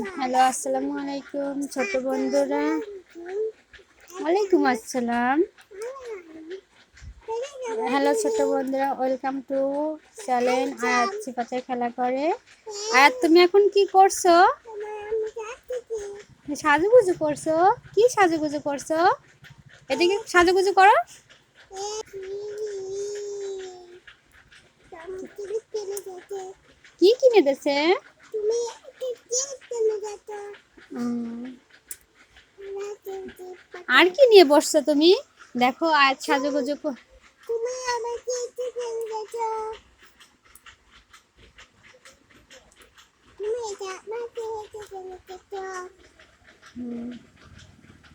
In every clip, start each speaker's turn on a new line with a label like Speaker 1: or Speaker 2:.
Speaker 1: Hello, আসসালামু আলাইকুম ছোট বন্ধুরা। ওয়ালাইকুম আসসালাম। হ্যালো ছোট বন্ধুরা, ওয়েলকাম টু চ্যানেল আয়াত সিফাতের খেলা করে। আয়াত, তুমি এখন কি করছো? সাজুগুজু করছো? কি সাজুগুজু করছো? এদিকে সাজুগুজু করো। কি কিনে দিছে? আর কি নিয়ে বসছো তুমি? দেখো আয়াত সাজুগুজু
Speaker 2: তুমি আমাকে একটু ফেলে গেছো। তুমি এটা আমাকে একটু ফেলে গেছো।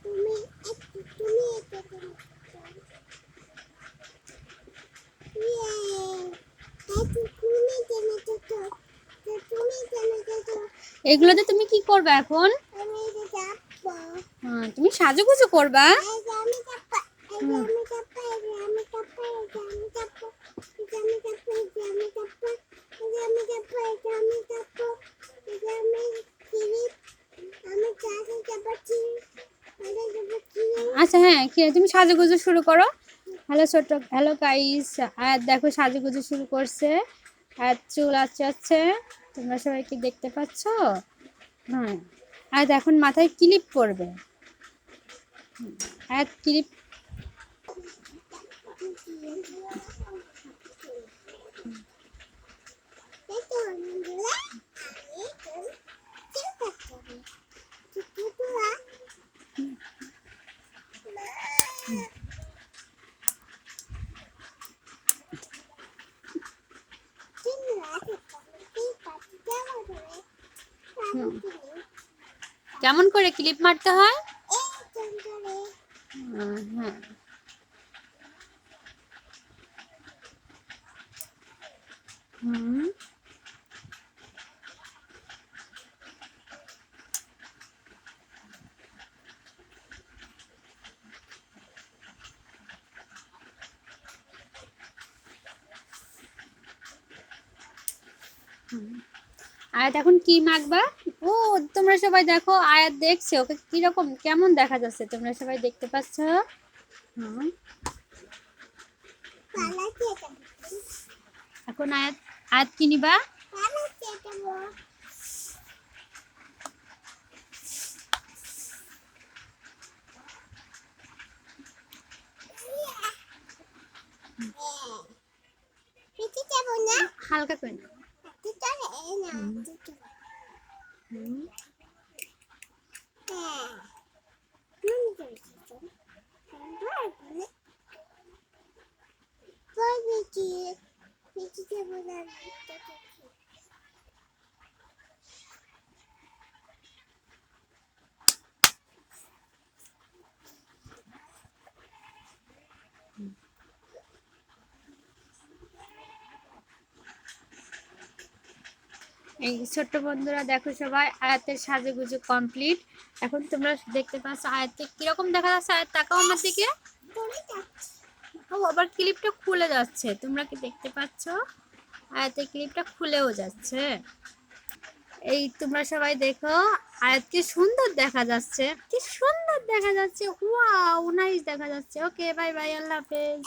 Speaker 2: তুমি একটু ফেলে গেছো।
Speaker 1: এগুলোতে তুমি কি করবে এখন? তুমি সাজুগুজু করবা? আচ্ছা হ্যাঁ, তুমি সাজুগুজু শুরু করো। হ্যালো গাইস, আর দেখো সাজুগুজু শুরু করছে। আর চুল আঁচড়াচ্ছে, তোমরা সবাই কি দেখতে পাচ্ছ? হ্যাঁ, আর এখন মাথায় ক্লিপ পরবে। আর ক্লিপ কেমন করে ক্লিপ মারতে হয়? হ্যাঁ, হুম। আয়াত এখন কি মাখবা? ও, তোমরা সবাই দেখো, আয়াত দেখছে ওকে কিরকম কেমন দেখা যাচ্ছে, তোমরা সবাই দেখতে পাচ্ছ? এখন আয়াত আয়াত কি নিবা? হালকা করে নাও। এই ছোট্ট বন্ধুরা দেখো সবাই, আয়াতের সাজুগুজু কমপ্লিট। এখন তোমরা দেখতে পাচ্ছ আয়াতকে কিরকম দেখা যাচ্ছে। আয়াত তাকাও আমার দিকে। ও, আবার ক্লিপটা খুলে যাচ্ছে, তোমরা কি দেখতে পাচ্ছ? আয়াতের ক্লিপটা খুলেও যাচ্ছে। এই তোমরা সবাই দেখো, আয়াত কি সুন্দর দেখা যাচ্ছে, কি সুন্দর দেখা যাচ্ছে। ওয়াও, নাইস দেখা যাচ্ছে। ওকে, বাই বাই, আল্লাহ হাফেজ।